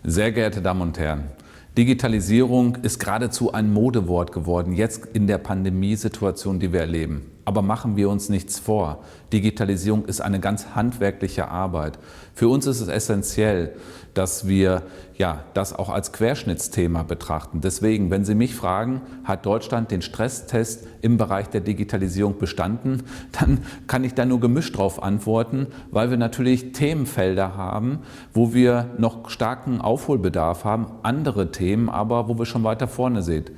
Sehr geehrte Damen und Herren, Digitalisierung ist geradezu ein Modewort geworden, jetzt in der Pandemiesituation, die wir erleben. Aber machen wir uns nichts vor. Digitalisierung ist eine ganz handwerkliche Arbeit. Für uns ist es essentiell, dass wir das auch als Querschnittsthema betrachten. Deswegen, wenn Sie mich fragen, hat Deutschland den Stresstest im Bereich der Digitalisierung bestanden, dann kann ich da nur gemischt drauf antworten, weil wir natürlich Themenfelder haben, wo wir noch starken Aufholbedarf haben, andere Themen aber, wo wir schon weiter vorne sind,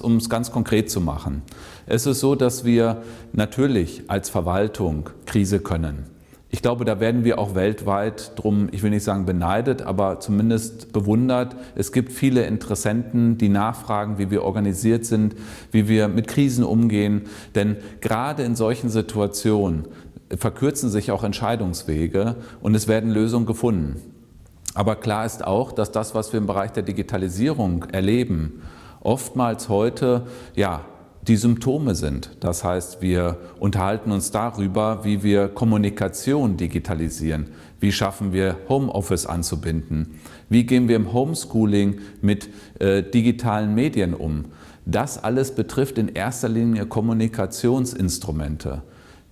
um es ganz konkret zu machen. Es ist so, dass wir natürlich als Verwaltung Krise können. Ich glaube, da werden wir auch weltweit drum, ich will nicht sagen beneidet, aber zumindest bewundert. Es gibt viele Interessenten, die nachfragen, wie wir organisiert sind, wie wir mit Krisen umgehen. Denn gerade in solchen Situationen verkürzen sich auch Entscheidungswege und es werden Lösungen gefunden. Aber klar ist auch, dass das, was wir im Bereich der Digitalisierung erleben, oftmals heute die Symptome sind. Das heißt, wir unterhalten uns darüber, wie wir Kommunikation digitalisieren. Wie schaffen wir Homeoffice anzubinden? Wie gehen wir im Homeschooling mit digitalen Medien um? Das alles betrifft in erster Linie Kommunikationsinstrumente.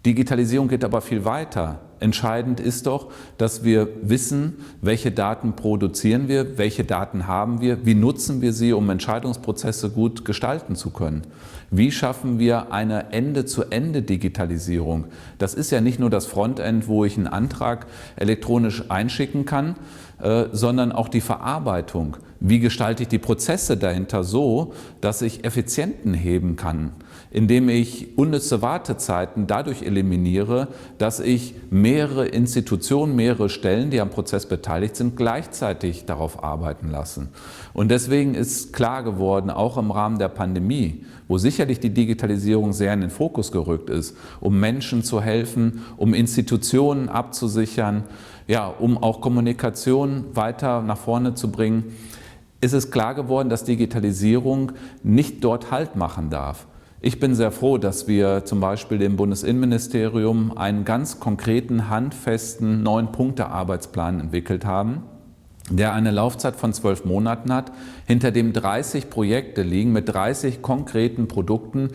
Digitalisierung geht aber viel weiter. Entscheidend ist doch, dass wir wissen, welche Daten produzieren wir, welche Daten haben wir, wie nutzen wir sie, um Entscheidungsprozesse gut gestalten zu können. Wie schaffen wir eine Ende-zu-Ende-Digitalisierung? Das ist ja nicht nur das Frontend, wo ich einen Antrag elektronisch einschicken kann, sondern auch die Verarbeitung. Wie gestalte ich die Prozesse dahinter so, dass ich Effizienzen heben kann, indem ich unnütze Wartezeiten dadurch eliminiere, dass ich mehrere Institutionen, mehrere Stellen, die am Prozess beteiligt sind, gleichzeitig darauf arbeiten lassen. Und deswegen ist klar geworden, auch im Rahmen der Pandemie, wo sicherlich die Digitalisierung sehr in den Fokus gerückt ist, um Menschen zu helfen, um Institutionen abzusichern, um auch Kommunikation weiter nach vorne zu bringen, ist es klar geworden, dass Digitalisierung nicht dort Halt machen darf. Ich bin sehr froh, dass wir zum Beispiel dem Bundesinnenministerium einen ganz konkreten, handfesten 9-Punkte-Arbeitsplan entwickelt haben, der eine Laufzeit von 12 Monaten hat, hinter dem 30 Projekte liegen mit 30 konkreten Produkten,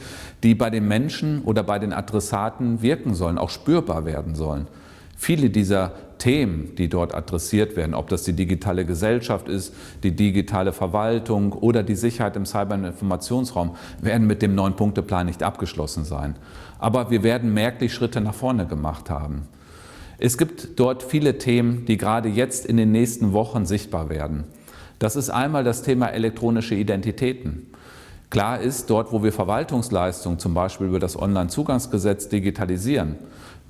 die bei den Menschen oder bei den Adressaten wirken sollen, auch spürbar werden sollen. Viele dieser Themen, die dort adressiert werden, ob das die digitale Gesellschaft ist, die digitale Verwaltung oder die Sicherheit im Cyber- und Informationsraum, werden mit dem 9-Punkte-Plan nicht abgeschlossen sein. Aber wir werden merklich Schritte nach vorne gemacht haben. Es gibt dort viele Themen, die gerade jetzt in den nächsten Wochen sichtbar werden. Das ist einmal das Thema elektronische Identitäten. Klar ist, dort wo wir Verwaltungsleistungen, zum Beispiel über das Onlinezugangsgesetz digitalisieren,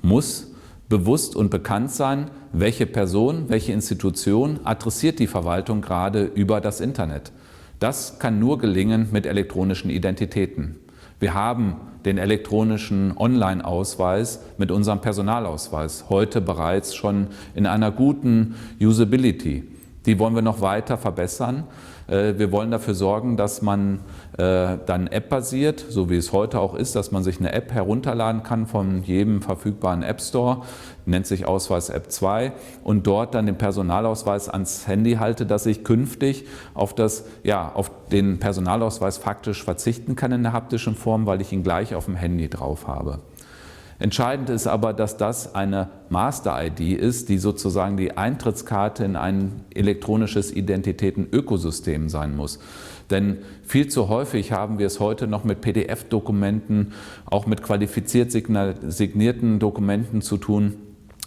muss bewusst und bekannt sein, welche Person, welche Institution adressiert die Verwaltung gerade über das Internet. Das kann nur gelingen mit elektronischen Identitäten. Wir haben den elektronischen Online-Ausweis mit unserem Personalausweis heute bereits schon in einer guten Usability. Die wollen wir noch weiter verbessern. Wir wollen dafür sorgen, dass man dann App-basiert, so wie es heute auch ist, dass man sich eine App herunterladen kann von jedem verfügbaren App Store, nennt sich Ausweis App 2 und dort dann den Personalausweis ans Handy halte, dass ich künftig auf den Personalausweis faktisch verzichten kann in der haptischen Form, weil ich ihn gleich auf dem Handy drauf habe. Entscheidend ist aber, dass das eine Master-ID ist, die sozusagen die Eintrittskarte in ein elektronisches Identitäten-Ökosystem sein muss. Denn viel zu häufig haben wir es heute noch mit PDF-Dokumenten, auch mit qualifiziert signierten Dokumenten zu tun.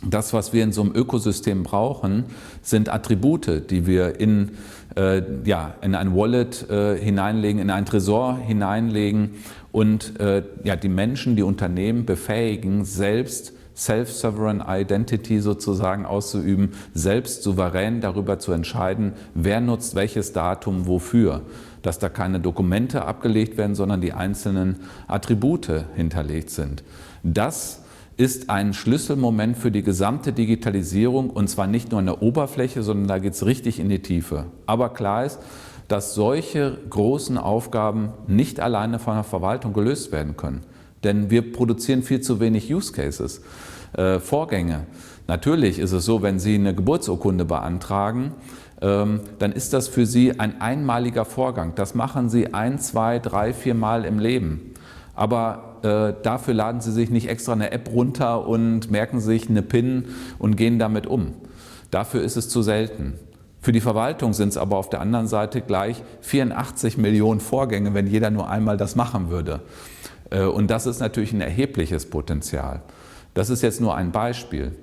Das, was wir in so einem Ökosystem brauchen, sind Attribute, die wir in ein Wallet hineinlegen, in einen Tresor hineinlegen und die Menschen, die Unternehmen befähigen, selbst Self-Sovereign Identity sozusagen auszuüben, selbst souverän darüber zu entscheiden, wer nutzt welches Datum wofür. Dass da keine Dokumente abgelegt werden, sondern die einzelnen Attribute hinterlegt sind. Das ist ein Schlüsselmoment für die gesamte Digitalisierung und zwar nicht nur an der Oberfläche, sondern da geht es richtig in die Tiefe. Aber klar ist, dass solche großen Aufgaben nicht alleine von der Verwaltung gelöst werden können. Denn wir produzieren viel zu wenig Use Cases. Vorgänge. Natürlich ist es so, wenn Sie eine Geburtsurkunde beantragen, dann ist das für Sie ein einmaliger Vorgang. Das machen Sie 1, 2, 3, 4 Mal im Leben. Aber dafür laden Sie sich nicht extra eine App runter und merken sich eine PIN und gehen damit um. Dafür ist es zu selten. Für die Verwaltung sind es aber auf der anderen Seite gleich 84 Millionen Vorgänge, wenn jeder nur einmal das machen würde. Und das ist natürlich ein erhebliches Potenzial. Das ist jetzt nur ein Beispiel.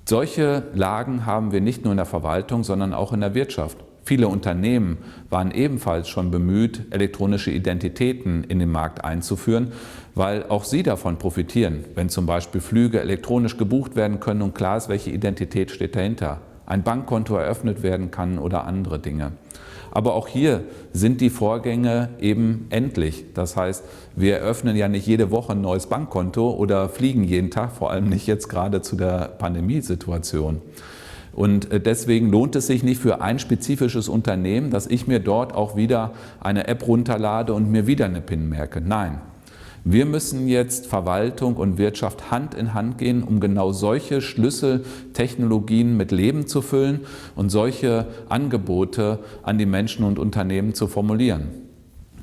Solche Lagen haben wir nicht nur in der Verwaltung, sondern auch in der Wirtschaft. Viele Unternehmen waren ebenfalls schon bemüht, elektronische Identitäten in den Markt einzuführen, weil auch sie davon profitieren, wenn zum Beispiel Flüge elektronisch gebucht werden können und klar ist, welche Identität steht dahinter, ein Bankkonto eröffnet werden kann oder andere Dinge. Aber auch hier sind die Vorgänge eben endlich. Das heißt, wir eröffnen ja nicht jede Woche ein neues Bankkonto oder fliegen jeden Tag, vor allem nicht jetzt gerade zu der Pandemiesituation. Und deswegen lohnt es sich nicht für ein spezifisches Unternehmen, dass ich mir dort auch wieder eine App runterlade und mir wieder eine PIN merke. Nein. Wir müssen jetzt Verwaltung und Wirtschaft Hand in Hand gehen, um genau solche Schlüsseltechnologien mit Leben zu füllen und solche Angebote an die Menschen und Unternehmen zu formulieren.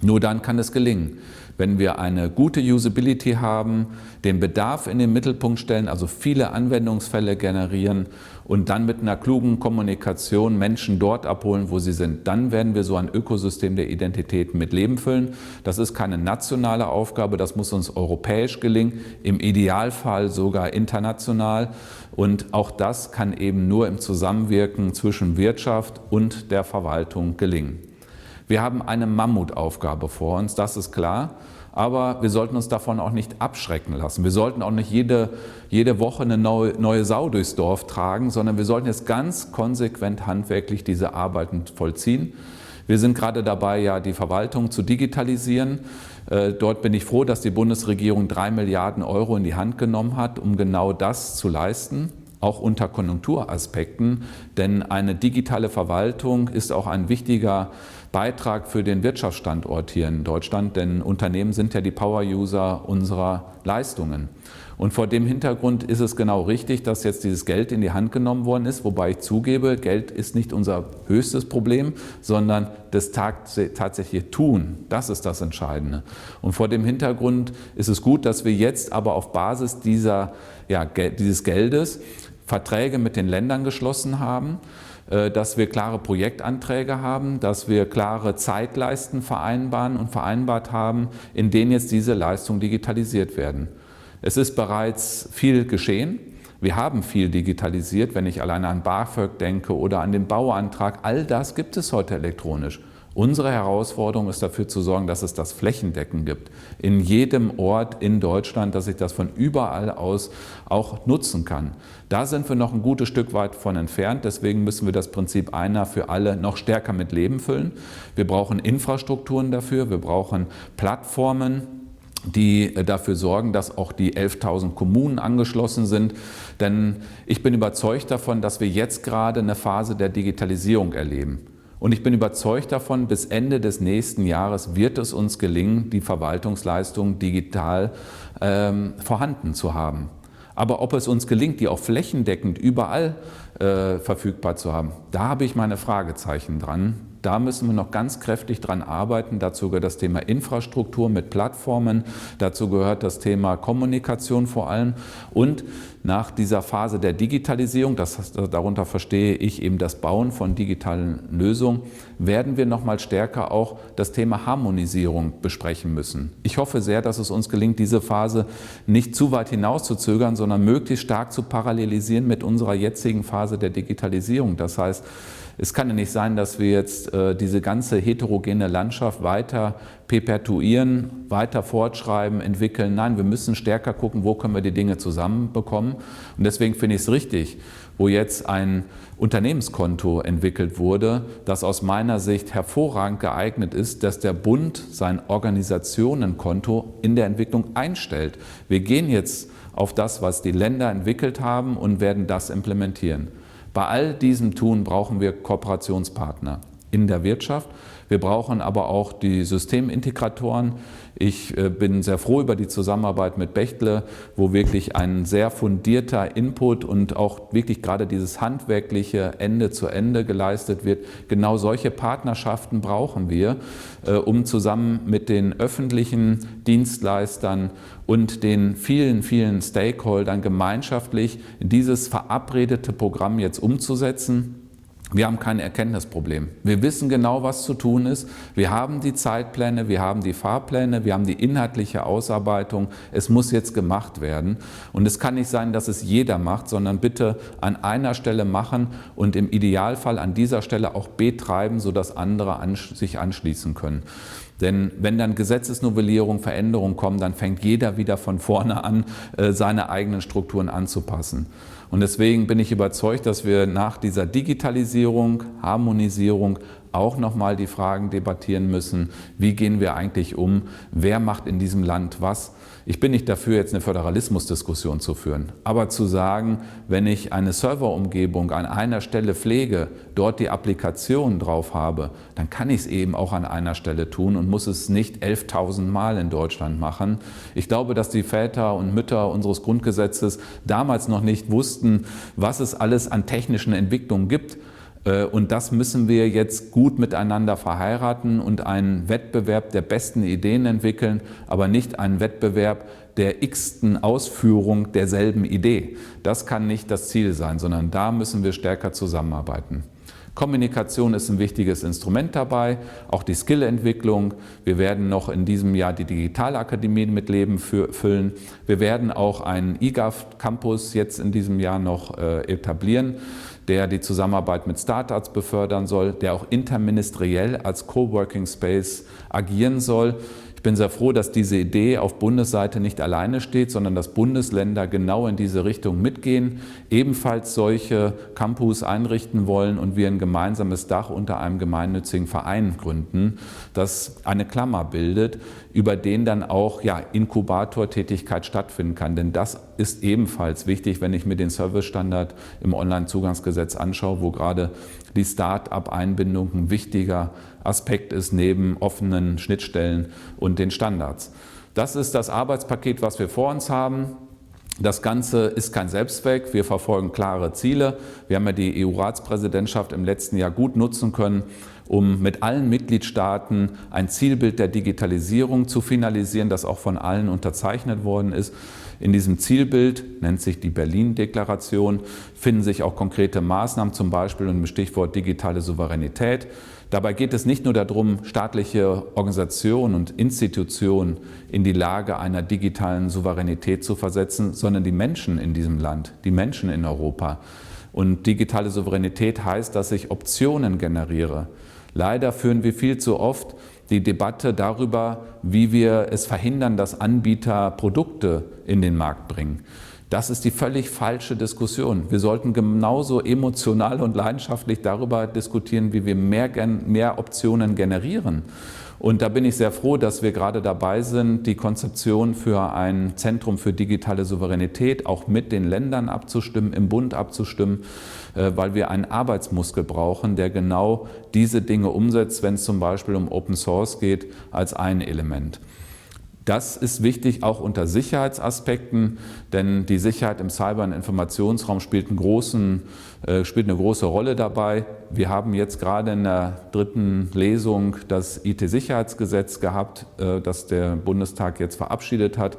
Nur dann kann es gelingen. Wenn wir eine gute Usability haben, den Bedarf in den Mittelpunkt stellen, also viele Anwendungsfälle generieren und dann mit einer klugen Kommunikation Menschen dort abholen, wo sie sind, dann werden wir so ein Ökosystem der Identität mit Leben füllen. Das ist keine nationale Aufgabe, das muss uns europäisch gelingen, im Idealfall sogar international. Und auch das kann eben nur im Zusammenwirken zwischen Wirtschaft und der Verwaltung gelingen. Wir haben eine Mammutaufgabe vor uns, das ist klar, aber wir sollten uns davon auch nicht abschrecken lassen. Wir sollten auch nicht jede Woche eine neue Sau durchs Dorf tragen, sondern wir sollten jetzt ganz konsequent handwerklich diese Arbeiten vollziehen. Wir sind gerade dabei, ja die Verwaltung zu digitalisieren. Dort bin ich froh, dass die Bundesregierung 3 Milliarden Euro in die Hand genommen hat, um genau das zu leisten. Auch unter Konjunkturaspekten, denn eine digitale Verwaltung ist auch ein wichtiger Beitrag für den Wirtschaftsstandort hier in Deutschland, denn Unternehmen sind ja die Power-User unserer Leistungen. Und vor dem Hintergrund ist es genau richtig, dass jetzt dieses Geld in die Hand genommen worden ist, wobei ich zugebe, Geld ist nicht unser höchstes Problem, sondern das tatsächliche Tun, das ist das Entscheidende. Und vor dem Hintergrund ist es gut, dass wir jetzt aber auf Basis dieses Geldes Verträge mit den Ländern geschlossen haben, dass wir klare Projektanträge haben, dass wir klare Zeitleisten vereinbaren und vereinbart haben, in denen jetzt diese Leistungen digitalisiert werden. Es ist bereits viel geschehen. Wir haben viel digitalisiert, wenn ich alleine an BAföG denke oder an den Bauantrag. All das gibt es heute elektronisch. Unsere Herausforderung ist dafür zu sorgen, dass es das flächendeckend gibt. In jedem Ort in Deutschland, dass ich das von überall aus auch nutzen kann. Da sind wir noch ein gutes Stück weit von entfernt. Deswegen müssen wir das Prinzip einer für alle noch stärker mit Leben füllen. Wir brauchen Infrastrukturen dafür. Wir brauchen Plattformen, die dafür sorgen, dass auch die 11.000 Kommunen angeschlossen sind. Denn ich bin überzeugt davon, dass wir jetzt gerade eine Phase der Digitalisierung erleben. Und ich bin überzeugt davon, bis Ende des nächsten Jahres wird es uns gelingen, die Verwaltungsleistung digital vorhanden zu haben. Aber ob es uns gelingt, die auch flächendeckend überall verfügbar zu haben, da habe ich meine Fragezeichen dran. Da müssen wir noch ganz kräftig dran arbeiten. Dazu gehört das Thema Infrastruktur mit Plattformen, dazu gehört das Thema Kommunikation vor allem. Und nach dieser Phase der Digitalisierung, darunter verstehe ich eben das Bauen von digitalen Lösungen, werden wir noch mal stärker auch das Thema Harmonisierung besprechen müssen. Ich hoffe sehr, dass es uns gelingt, diese Phase nicht zu weit hinauszuzögern, sondern möglichst stark zu parallelisieren mit unserer jetzigen Phase der Digitalisierung. Das heißt, es kann ja nicht sein, dass wir jetzt diese ganze heterogene Landschaft weiter perpetuieren, weiter fortschreiben, entwickeln. Nein, wir müssen stärker gucken, wo können wir die Dinge zusammenbekommen. Und deswegen finde ich es richtig, wo jetzt ein Unternehmenskonto entwickelt wurde, das aus meiner Sicht hervorragend geeignet ist, dass der Bund sein Organisationenkonto in der Entwicklung einstellt. Wir gehen jetzt auf das, was die Länder entwickelt haben und werden das implementieren. Bei all diesem Tun brauchen wir Kooperationspartner. in der Wirtschaft. Wir brauchen aber auch die Systemintegratoren. Ich bin sehr froh über die Zusammenarbeit mit Bechtle, wo wirklich ein sehr fundierter Input und auch wirklich gerade dieses handwerkliche Ende zu Ende geleistet wird. Genau solche Partnerschaften brauchen wir, um zusammen mit den öffentlichen Dienstleistern und den vielen, vielen Stakeholdern gemeinschaftlich dieses verabredete Programm jetzt umzusetzen. Wir haben kein Erkenntnisproblem. Wir wissen genau, was zu tun ist. Wir haben die Zeitpläne, wir haben die Fahrpläne, wir haben die inhaltliche Ausarbeitung. Es muss jetzt gemacht werden. Und es kann nicht sein, dass es jeder macht, sondern bitte an einer Stelle machen und im Idealfall an dieser Stelle auch betreiben, sodass andere sich anschließen können. Denn wenn dann Gesetzesnovellierung, Veränderungen kommen, dann fängt jeder wieder von vorne an, seine eigenen Strukturen anzupassen. Und deswegen bin ich überzeugt, dass wir nach dieser Digitalisierung, Harmonisierung auch nochmal die Fragen debattieren müssen, wie gehen wir eigentlich um, wer macht in diesem Land was. Ich bin nicht dafür, jetzt eine Föderalismusdiskussion zu führen, aber zu sagen, wenn ich eine Serverumgebung an einer Stelle pflege, dort die Applikation drauf habe, dann kann ich es eben auch an einer Stelle tun und muss es nicht 11.000 Mal in Deutschland machen. Ich glaube, dass die Väter und Mütter unseres Grundgesetzes damals noch nicht wussten, was es alles an technischen Entwicklungen gibt. Und das müssen wir jetzt gut miteinander verheiraten und einen Wettbewerb der besten Ideen entwickeln, aber nicht einen Wettbewerb der x-ten Ausführung derselben Idee. Das kann nicht das Ziel sein, sondern da müssen wir stärker zusammenarbeiten. Kommunikation ist ein wichtiges Instrument dabei, auch die Skillentwicklung. Wir werden noch in diesem Jahr die Digitalakademie mit Leben füllen. Wir werden auch einen eGov-Campus jetzt in diesem Jahr noch etablieren, der die Zusammenarbeit mit Startups befördern soll, der auch interministeriell als Coworking Space agieren soll. Ich bin sehr froh, dass diese Idee auf Bundesseite nicht alleine steht, sondern dass Bundesländer genau in diese Richtung mitgehen, ebenfalls solche Campus einrichten wollen und wir ein gemeinsames Dach unter einem gemeinnützigen Verein gründen, das eine Klammer bildet, über den dann auch Inkubatortätigkeit stattfinden kann. Denn das ist ebenfalls wichtig, wenn ich mir den Servicestandard im Onlinezugangsgesetz anschaue, wo gerade die Start-up-Einbindung ein wichtiger Aspekt ist neben offenen Schnittstellen und den Standards. Das ist das Arbeitspaket, was wir vor uns haben. Das Ganze ist kein Selbstzweck. Wir verfolgen klare Ziele. Wir haben ja die EU-Ratspräsidentschaft im letzten Jahr gut nutzen können, um mit allen Mitgliedstaaten ein Zielbild der Digitalisierung zu finalisieren, das auch von allen unterzeichnet worden ist. In diesem Zielbild, nennt sich die Berlin-Deklaration, finden sich auch konkrete Maßnahmen, zum Beispiel unter dem Stichwort digitale Souveränität. Dabei geht es nicht nur darum, staatliche Organisationen und Institutionen in die Lage einer digitalen Souveränität zu versetzen, sondern die Menschen in diesem Land, die Menschen in Europa. Und digitale Souveränität heißt, dass ich Optionen generiere. Leider führen wir viel zu oft die Debatte darüber, wie wir es verhindern, dass Anbieter Produkte in den Markt bringen. Das ist die völlig falsche Diskussion. Wir sollten genauso emotional und leidenschaftlich darüber diskutieren, wie wir mehr Optionen generieren. Und da bin ich sehr froh, dass wir gerade dabei sind, die Konzeption für ein Zentrum für digitale Souveränität auch mit den Ländern abzustimmen, im Bund abzustimmen, weil wir einen Arbeitsmuskel brauchen, der genau diese Dinge umsetzt, wenn es zum Beispiel um Open Source geht, als ein Element. Das ist wichtig auch unter Sicherheitsaspekten, denn die Sicherheit im Cyber- und Informationsraum spielt eine große Rolle dabei. Wir haben jetzt gerade in der 3. Lesung das IT-Sicherheitsgesetz gehabt, das der Bundestag jetzt verabschiedet hat.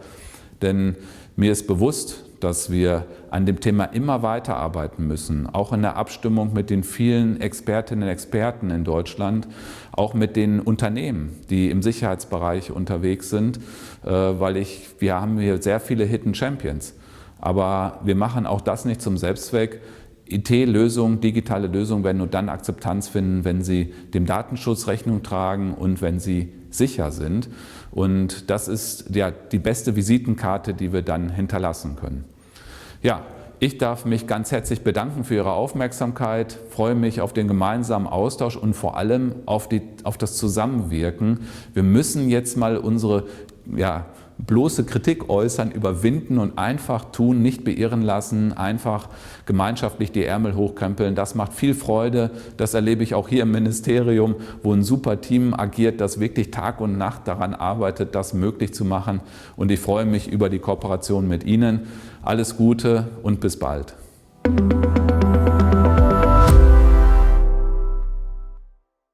Denn mir ist bewusst, dass wir an dem Thema immer weiterarbeiten müssen, auch in der Abstimmung mit den vielen Expertinnen und Experten in Deutschland, auch mit den Unternehmen, die im Sicherheitsbereich unterwegs sind, weil wir haben hier sehr viele Hidden Champions. Aber wir machen auch das nicht zum Selbstzweck. IT-Lösungen, digitale Lösungen werden nur dann Akzeptanz finden, wenn sie dem Datenschutz Rechnung tragen und wenn sie sicher sind. Und das ist die beste Visitenkarte, die wir dann hinterlassen können. Ja, ich darf mich ganz herzlich bedanken für Ihre Aufmerksamkeit, freue mich auf den gemeinsamen Austausch und vor allem auf das Zusammenwirken. Wir müssen jetzt mal unsere bloße Kritik äußern, überwinden und einfach tun, nicht beirren lassen, einfach gemeinschaftlich die Ärmel hochkrempeln. Das macht viel Freude. Das erlebe ich auch hier im Ministerium, wo ein super Team agiert, das wirklich Tag und Nacht daran arbeitet, das möglich zu machen. Und ich freue mich über die Kooperation mit Ihnen. Alles Gute und bis bald.